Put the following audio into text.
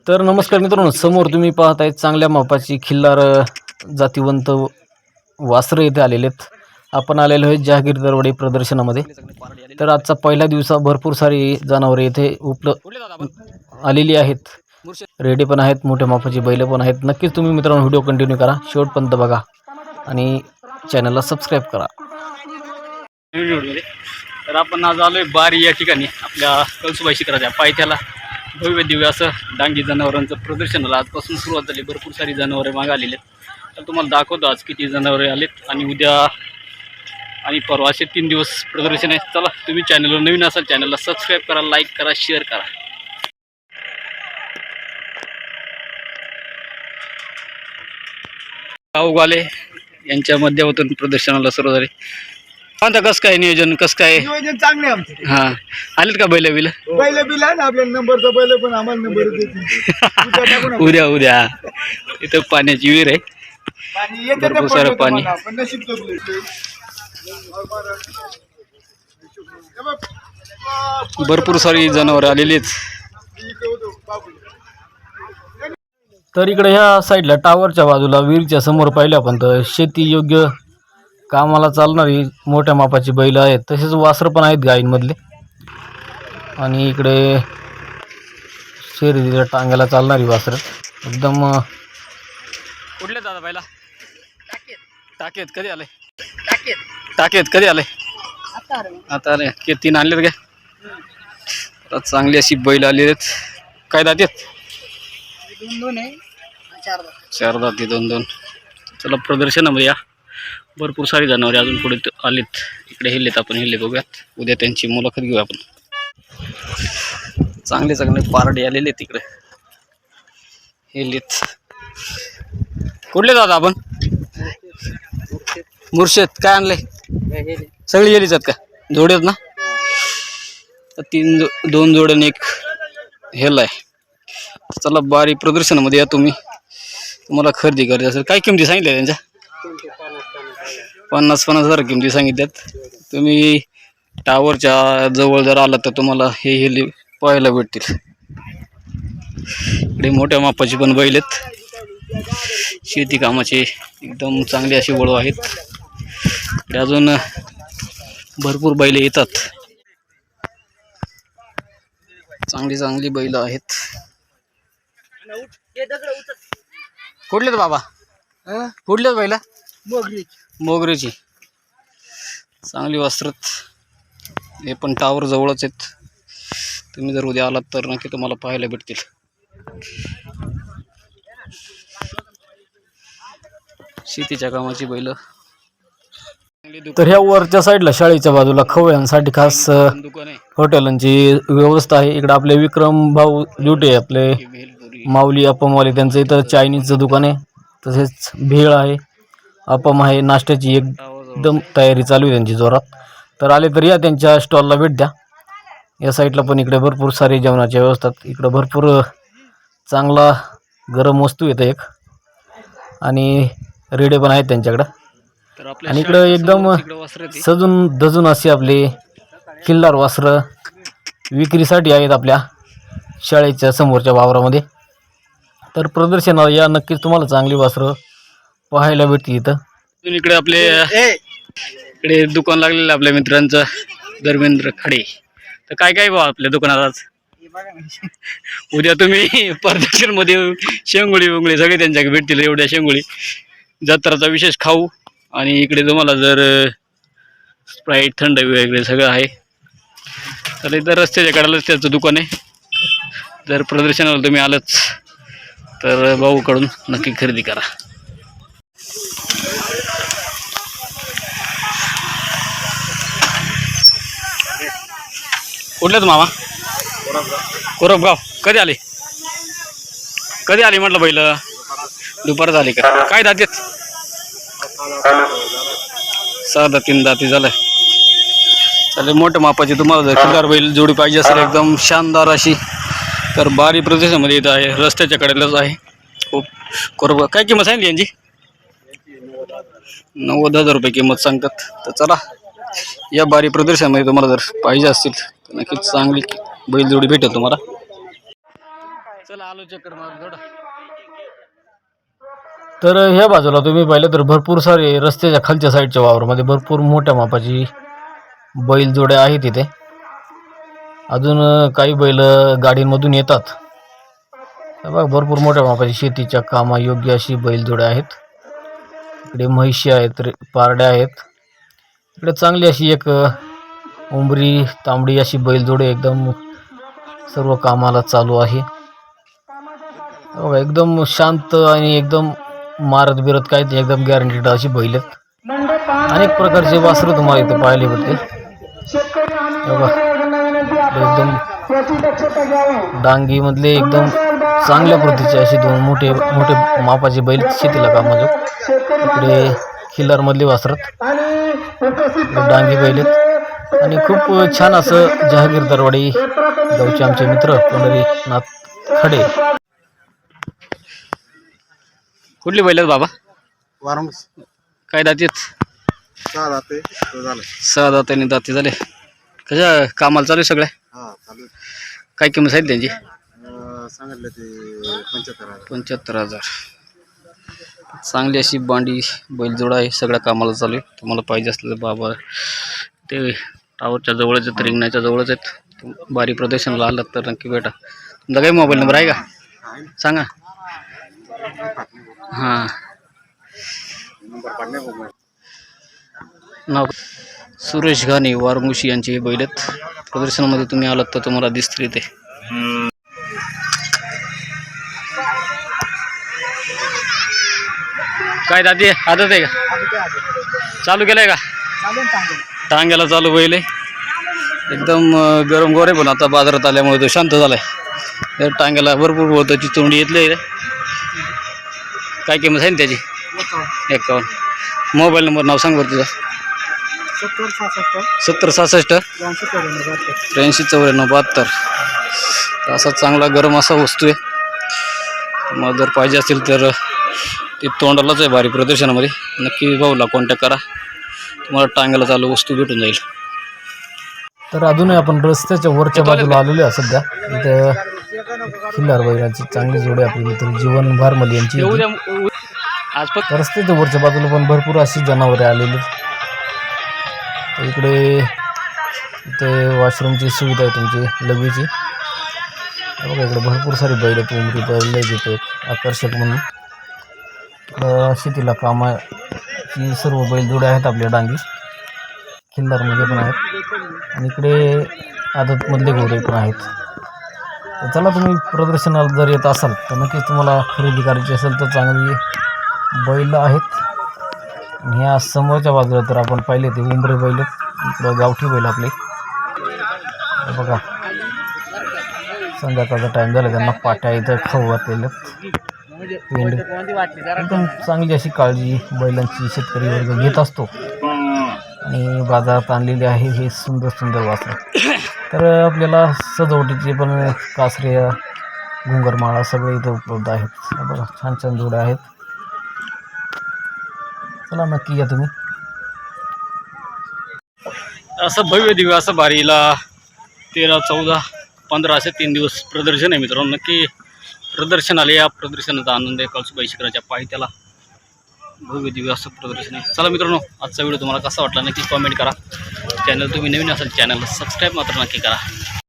तर नमस्कार मित्रांनो, समोर तुम्ही पाहताय चांगल्या मापाची खिल्लार जातीवंत वासरं इथे आलेले आहेत. आपण आलेलो आहे जहागीर दरवडे प्रदर्शनामध्ये. तर आजचा पहिला दिवसा भरपूर सारी जनावरे इथे आलेली आहेत. रेडे पण आहेत, मोठ्या मापाची बैल पण आहेत. नक्कीच तुम्ही मित्रांनो व्हिडिओ कंटिन्यू करा, शेवटपर्यंत बघा आणि चॅनलला सबस्क्राईब करा. तर आपण आज आलोय बारी या ठिकाणी आपल्या कळसुबाई शिखराच्या पायथ्याला. भव्य दिव्य असं डांगी जनावरांचं प्रदर्शनाला आजपासून सुरुवात झाली. भरपूर सारी जनावरे मागे आलेली आहेत. तर तुम्हाला दाखवतो आज किती जनावरे आलेत आणि उद्या आणि परवा असे 3 दिवस प्रदर्शन आहे. चला, तुम्ही चॅनलवर नवीन असाल चॅनलला सबस्क्राईब करा, लाईक करा, शेअर करा. गावगाले यांच्या माध्यमातून प्रदर्शनाला सुरुवात झाली. आता कसं काय नियोजन, कसं काय नियोजन चांगले आमचे. हा आलेत का बैल बिल? बैल बिल आहे ना आपल्या नंबरचा बैल, पण आम्हाला नंबर देत नाही. उद्या इथं पाण्याची विहीर आहे. पाणी येतं भरपूर ते सारं पडलं पाणी. तुम्हाला, पण नशीब जगलं. भरपूर सारी जनावर आलेली आहेत. तर इकडे ह्या साईडला टावरच्या बाजूला विहीरच्या समोर पाहिलं आपण तर शेती योग्य कामाला चालणारी मोठ्या मापाची बैल आहेत. तसेच वासरं पण आहेत गायींमधले. आणि इकडे शर्यतीच्या टांग्याला चालणारी वासरं एकदम. कुठले दादा बैला? टाकेत कधी आले? टाकेत कधी आले? आता आले. के 3 आणलेत का? चांगली अशी बैल आली आहेत. काय दातेत? 4 दाते 2-2. चला प्रदर्शनामध्ये या. भरपूर सारी जनावरे अजून पुढे आलीत. इकडे हिल्लेत, आपण हिल्ले बघूयात. उद्या त्यांची मुलाखत घेऊ आपण. चांगले चांगले पारडे आलेले तिकडे हिल्लेत. कुठले दादा आपण? मुर्शेद. काय आणले? सगळी गेलीच आहेत का? जोड्यात ना? 2 जोड्याने एक हेल आहे. चला बारी प्रदर्शनामध्ये या तुम्ही. तुम्हाला खरेदी करायची असेल, काय किमती सांगितल्या त्यांच्या? 50,000 किमती सांगितल्यात. तुम्ही टावरच्या जवळ जर आला तर तुम्हाला हे हेली पाहायला भेटतील. इकडे मोठ्या मापाची पण बैल आहेत. शेती कामाचे एकदम चांगले असे वळू आहेत. इकडे अजून भरपूर बैल येतात. चांगली चांगली बैल आहेत. कुठलेत बाबा? कुठलेत बैला? मोगरीची. चांगली वस्त्रत. हे पण टावर जवळच आहेत. तुम्ही जर उद्या आलात तर नक्की तुम्हाला पाहायला भेटतील. शेतीच्या कामाची बैल. तर ह्या वरच्या साईडला शाळेच्या बाजूला खवयांसाठी खास दुकान आहे. हॉटेलांची व्यवस्था आहे. इकडे आपले विक्रम भाऊ ड्युटे, आपले माऊली अप्पमवाले, त्यांचं इथं चायनीजचं दुकान आहे. तसेच भेळ आहे, अप्पम आहे, नाश्त्याची एकदम तयारी चालू आहे त्यांची जोरात. तर आले तर या त्यांच्या स्टॉलला भेट द्या. या साईडला पण इकडे भरपूर सारी जेवणाच्या व्यवस्था. इकडं भरपूर चांगला गरम वस्तू येतं एक, आणि रेडे पण आहेत त्यांच्याकडं. आणि इकडं एकदम सजून धजून असे आपले खिल्लार वासरं विक्रीसाठी आहेत आपल्या शाळेच्या समोरच्या वावरामध्ये. तर प्रदर्शनाला या, नक्कीच तुम्हाला चांगली वासरं पाहायला भेटतील इथं. इकडे आपले इकडे दुकान लागलेलं आपल्या मित्रांचं, धर्मेंद्र खडे. तर काय काय भाव आपल्या दुकानात आज? उद्या तुम्ही प्रदर्शन मध्ये शेंगोळी वंगोळी सगळे त्यांच्याकडे भेटतील. एवढ्या शेंगोळी, जत्राचा विशेष खाऊ. आणि इकडे तुम्हाला जर स्प्राईट, थंड वगैरे सगळं आहे. तर इथं रस्त्याच्या कडेलाच त्याचं दुकान आहे. जर प्रदर्शनाला तुम्ही आलंच तर भाऊकडून नक्की खरेदी करा. कुठलेच मामा? कोरबगाव. कधी आले? कधी आले म्हटलं बैल? दुपार झाली का? काय दातेत? 6 3 दाती झालंय. चालेल, मोठ्या मापाची तुम्हाला जर खिल्लार बैल जोडी पाहिजे असेल एकदम शानदार अशी, तर बारी प्रदेशामध्ये इथं आहे. रस्त्याच्या कडेलाच आहे. खूप कोरबगाव. काय किंमत सांगितली यांची? 90,000 रुपये किंमत सांगतात. तर चला, या बारी प्रदर्शनामध्ये तुम्हाला जर पाहिजे असतील तर नक्कीच चांगली बैलजोडी भेटेल तुम्हाला. चला आलो चक्कर मारून थोडं. तर ह्या बाजूला तुम्ही पाहिलं तर भरपूर सारे रस्त्याच्या खालच्या साईडच्या वावरामध्ये भरपूर मोठ्या मापाची बैलजोड्या आहेत इथे. अजून काही बैल गाडीमधून येतात. हे बघा भरपूर मोठ्या मापाची शेतीच्या कामायोग्य अशी बैलजोड्या आहेत. इकडे म्हैशी आहेत, पारड्या आहेत. इकडे चांगली अशी एक उंबरी तांबडी अशी बैलजोडी एकदम सर्व कामाला चालू आहे. बघा एकदम शांत आणि एकदम मारत बिरत काय ते एकदम गॅरंटीड अशी बैल आहेत. अनेक प्रकारचे वासरं तुम्हाला इथे पाहायला भेटतील. बघा एकदम डांगी मधले एकदम चांगल्या प्रतीचे असे दोन मोठे मोठे मापाचे बैल शेतीला कामाचे. इकडे खिल्लार मधले वासरत डांगी बैल आहेत. आणि खूप छान असं जहागीर दरवाडी गावचे आमचे मित्र पंढरीनाथ खडे. कुठली बैल आहेत बाबा? वारंस काय दातीत? 6 दाते झालं. 6 दातांनी दाती झाले. कशा कामाला चालू आहे सगळ्या? हा चालू. काय किंमत आहे त्यांची? सांगितलं ते 75,000. 75,000. चांगली अशी बांडी बैलजोडा आहे. सगळ्या कामाला चालू आहे. तुम्हाला पाहिजे असलं तर बाबा ते टावरच्या जवळच आहेत, रिंगणाच्या जवळच आहेत. बारी प्रदर्शनाला आलात तर नक्की भेटा. तुमचा काही मोबाईल नंबर आहे का? सांगा. हां नाव सुरेश घाणे वारमुशी यांचे हे बैल आहेत. प्रदर्शनामध्ये तुम्ही आलात तर तुम्हाला दिसतील ते. काय दादी आदत आहे का? चालू केलंय का? टांग्याला चालू बैल आहे. एकदम गरम गोरे पण आता बाजारात आल्यामुळे तो शांत झालाय. तर टांग्याला भरपूर होताची तोंडी येतली. काय किंमत आहे ना त्याची? 51. मोबाईल नंबर नाव सांग बरं तुझा. 7066 8394 असा चांगला गरम असा वस्तू आहे. तुम्हाला जर पाहिजे असेल तर ते तोंडालाच आहे भारी प्रदर्शनामध्ये. नक्की भाऊला कॉन्टॅक्ट करा. तुम्हाला टांग्याला चालू वस्तू भेटून जाईल. तर अजूनही आपण रस्त्याच्या वरच्या बाजूला आलेलो आहे सध्या. इथं खिल्लार बैलाची चांगली जोडी आपली मित्र जीवन भारमल यांची. आज पण रस्त्याच्या वरच्या बाजूला पण भरपूर अशी जनावरे आलेली. तर इथे वॉशरूमची सुविधा आहे तुमची लघवीची. बघा इकडे भरपूर सारी बैल उमरी बैल देते आकर्षक म्हणून. शेतीला कामाची सर्व बैलजोड्या आहेत आपल्या डांगी. खिल्लारमध्ये पण आहेत आणि इकडे आदतमधले घोडे पण आहेत. तर चला तुम्ही प्रदर्शनाला जर येत असाल तर नक्कीच तुम्हाला खरेदी करायची असेल तर चांगली बैल आहेत. आणि ह्या समोरच्या बाजूला तर आपण पाहिले ते उंबरे बैल, इकडं गावठी बैल आपले. बघा संध्याकाळचा टाईम झाला त्यांना पाट्या इथं खाऊ घातलेल्या. एकदम चांगली अशी काळजी बैलांची शेतकरी वर्ग घेत असतो. आणि बाजारात आणलेले आहे हे सुंदर सुंदर वासरं. तर आपल्याला सजावटीचे पण कासरे घुंगरमाळा सगळे इथं उपलब्ध आहेत. बघा छान छान जोड्या आहेत. चला नक्की या तुम्ही. असं भव्य दिव्य असं बारीला 13, 14, 15 असे 3 दिवस प्रदर्शन आहे मित्रांनो. नक्की प्रदर्शन आले. या प्रदर्शनाचा आनंद आहे. कळसूबाई शिखराच्या पायथ्याला भव्य दिव्य असं प्रदर्शन आहे. चला मित्रांनो आजचा व्हिडिओ तुम्हाला कसा वाटला नक्की कॉमेंट करा. चॅनल तुम्ही नवीन असाल चॅनलला सबस्क्राईब मात्र नक्की करा.